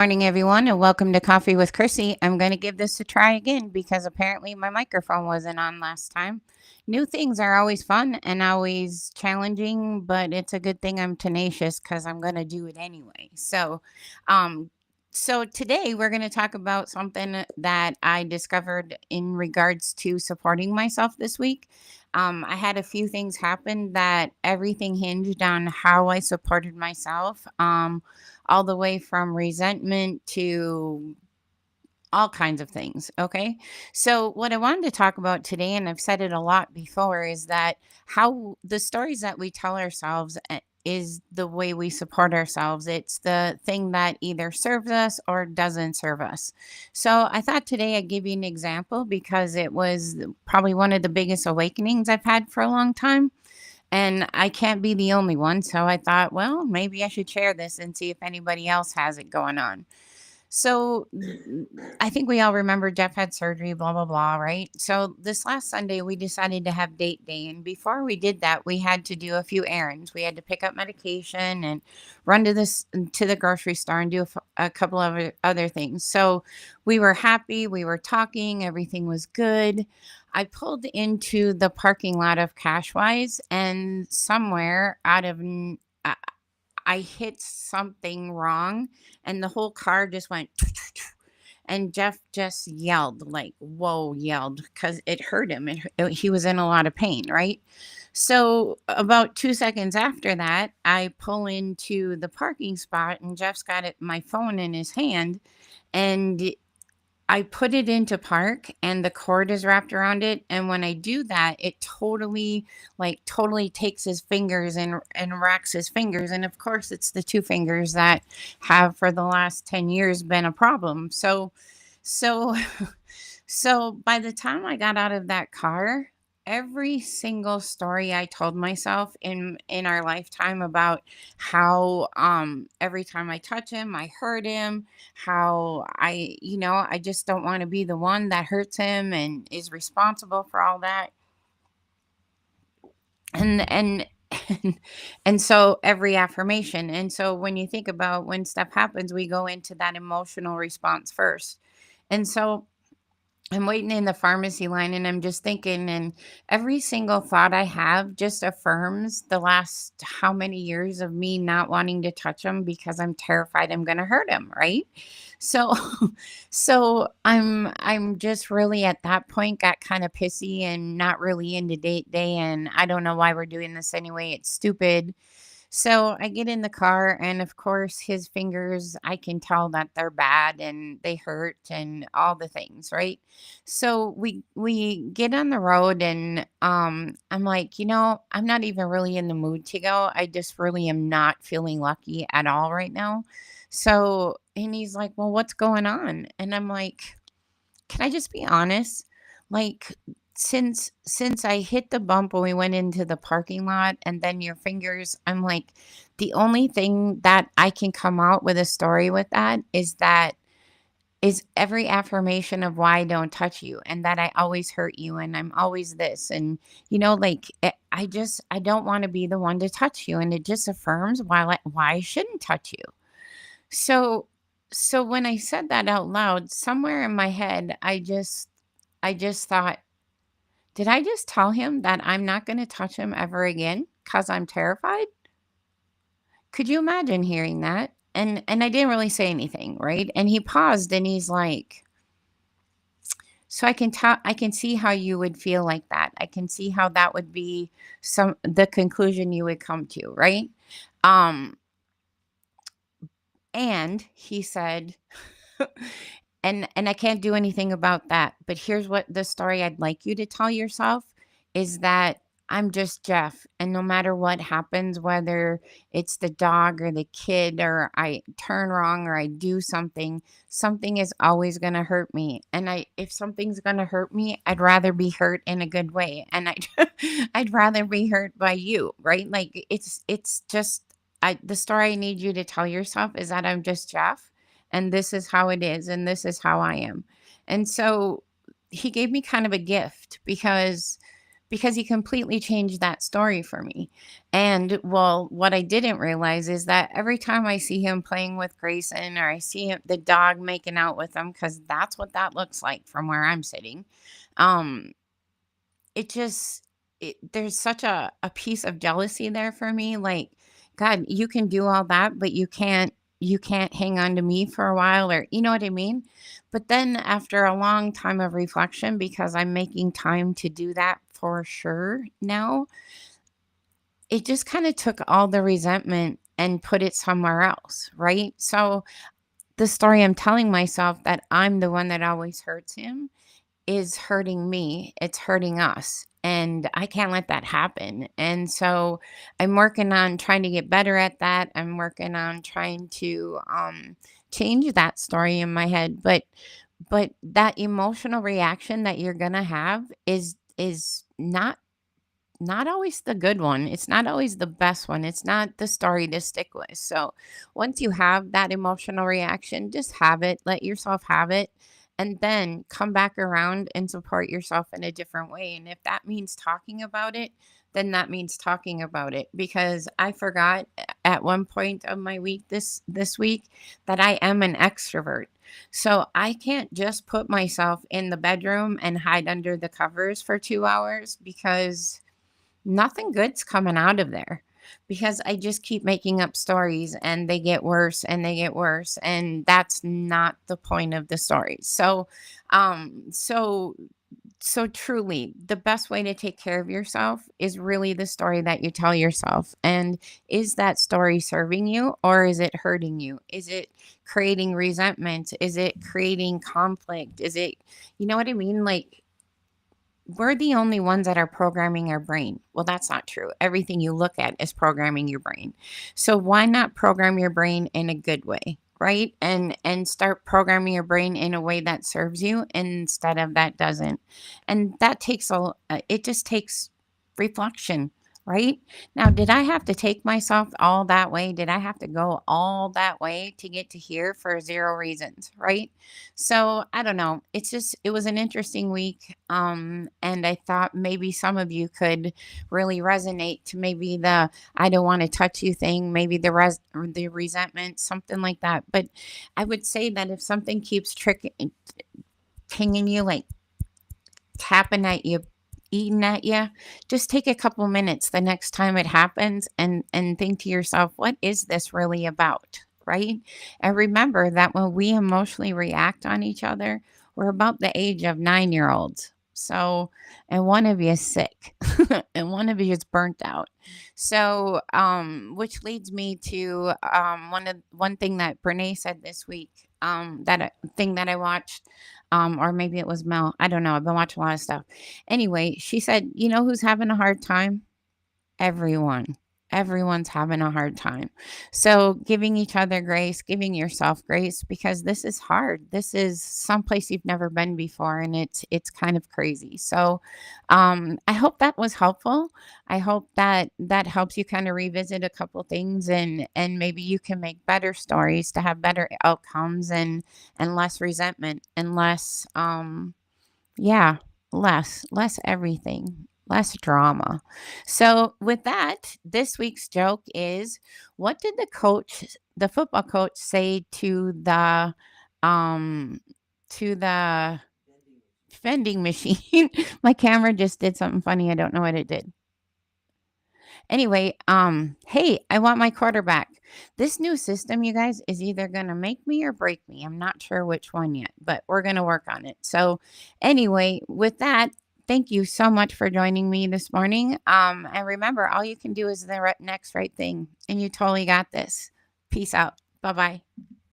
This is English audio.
Morning, everyone, and welcome to Coffee with Chrissy. I'm going to give this a try again because apparently my microphone wasn't on last time. New things are always fun and always challenging, but it's a good thing I'm tenacious because I'm going to do it anyway. Um, so today we're going to talk about something that I discovered in regards to supporting myself this week. I had a few things happen that everything hinged on how I supported myself. All the way from resentment to all kinds of things. Okay. So, what I wanted to talk about today, and I've said it a lot before, is that how the stories that we tell ourselves is the way we support ourselves. It's the thing that either serves us or doesn't serve us. So, I thought today I'd give you an example because it was probably one of the biggest awakenings I've had for a long time. And I can't be the only one. So I thought, well, maybe I should share this and see if anybody else has it going on. So I think we all remember Jeff had surgery, blah, blah, blah, right? So this last Sunday, we decided to have date day. And before we did that, we had to do a few errands. We had to pick up medication and run to the grocery store and do a couple of other things. So we were happy. We were talking. Everything was good. I pulled into the parking lot of Cashwise and somewhere I hit something wrong and the whole car just went and Jeff just yelled, like, whoa, yelled because it hurt him. He was in a lot of pain, right? So, about 2 seconds after that, I pull into the parking spot and Jeff's got my phone in his hand. And I put it into park and the cord is wrapped around it. And when I do that, it totally takes his fingers and racks his fingers. And of course, it's the two fingers that have for the last 10 years been a problem. So, so by the time I got out of that car, every single story I told myself in our lifetime about how every time I touch him, I hurt him, how I just don't want to be the one that hurts him and is responsible for all that. And and so every affirmation. And so when you think about when stuff happens, we go into that emotional response first. And so I'm waiting in the pharmacy line and I'm just thinking, and every single thought I have just affirms the last how many years of me not wanting to touch him because I'm terrified I'm going to hurt him, right? So so I'm just really at that point got kind of pissy and not really into date day, and I don't know why we're doing this anyway. It's stupid. So I get in the car, and of course, his fingers, I can tell that they're bad and they hurt and all the things, right? So we get on the road, and I'm like, I'm not even really in the mood to go. I just really am not feeling lucky at all right now. So, and he's like, well, what's going on? And I'm like, can I just be honest? Like, since I hit the bump when we went into the parking lot and then your fingers, I'm like, the only thing that I can come out with a story with that is every affirmation of why I don't touch you and that I always hurt you and I'm always this. And I don't want to be the one to touch you. And it just affirms why I shouldn't touch you. So so when I said that out loud, somewhere in my head, I just thought, did I just tell him that I'm not going to touch him ever again because I'm terrified? Could you imagine hearing that? And I didn't really say anything, right? And he paused and he's like, so I can see how you would feel like that. I can see how that would be the conclusion you would come to, right? Um and he said, and I can't do anything about that. But here's what the story I'd like you to tell yourself is that I'm just Jeff. And no matter what happens, whether it's the dog or the kid, or I turn wrong or I do something, something is always going to hurt me. And if something's going to hurt me, I'd rather be hurt in a good way. And I'd rather be hurt by you, right? Like it's just, the story I need you to tell yourself is that I'm just Jeff and this is how it is and this is how I am. And so he gave me kind of a gift because he completely changed that story for me. And well, what I didn't realize is that every time I see him playing with Grayson, or I see the dog making out with him, because that's what that looks like from where I'm sitting, um, it just there's such a piece of jealousy there for me. Like, God, you can do all that, but you can't hang on to me for a while, or you know what I mean? But then after a long time of reflection, because I'm making time to do that for sure now, it just kind of took all the resentment and put it somewhere else, right? So the story I'm telling myself, that I'm the one that always hurts him, is hurting me. It's hurting us. And I can't let that happen. And so I'm working on trying to get better at that. I'm working on trying to change that story in my head. But that emotional reaction that you're gonna have is not always the good one. It's not always the best one. It's not the story to stick with. So once you have that emotional reaction, just have it, let yourself have it, and then come back around and support yourself in a different way. And if that means talking about it, then that means talking about it, because I forgot at one point of my week this week that I am an extrovert. So I can't just put myself in the bedroom and hide under the covers for 2 hours, because nothing good's coming out of there, because I just keep making up stories, and they get worse and they get worse. And that's not the point of the story. Um, so, so truly, the best way to take care of yourself is really the story that you tell yourself. And is that story serving you, or is it hurting you? Is it creating resentment? Is it creating conflict? Is it, you know what I mean? Like, we're the only ones that are programming our brain. Well, that's not true. Everything you look at is programming your brain. So why not program your brain in a good way, right? And start programming your brain in a way that serves you instead of that doesn't. And that takes it just takes reflection, right? Now, did I have to take myself all that way? Did I have to go all that way to get to here for zero reasons, right? So I don't know. It was an interesting week. And I thought maybe some of you could really resonate to maybe the I don't want to touch you thing, maybe or the resentment, something like that. But I would say that if something keeps tricking, pinging you, like tapping at you, eating at you, just take a couple minutes the next time it happens, and think to yourself, what is this really about? Right? And remember that when we emotionally react on each other, we're about the age of 9-year olds. So, and one of you is sick and one of you is burnt out. So, which leads me to one thing that Brene said this week, thing that I watched, or maybe it was Mel. I don't know. I've been watching a lot of stuff. Anyway, she said, you know who's having a hard time? Everyone. Everyone's having a hard time. So giving each other grace, giving yourself grace, because this is hard. This is someplace you've never been before, and it's kind of crazy. So I hope that was helpful. I hope that that helps you kind of revisit a couple things, and maybe you can make better stories to have better outcomes, and less resentment, and less yeah, less everything, less drama. So with that, this week's joke is, what did the football coach say um to the vending machine? My camera just did something funny. I don't know what it did. Anyway, hey, I want my quarterback. This new system, you guys, is either going to make me or break me. I'm not sure which one yet, but we're going to work on it. So, anyway, with that, thank you so much for joining me this morning. And remember, all you can do is the next right thing, and you totally got this. Peace out. Bye bye.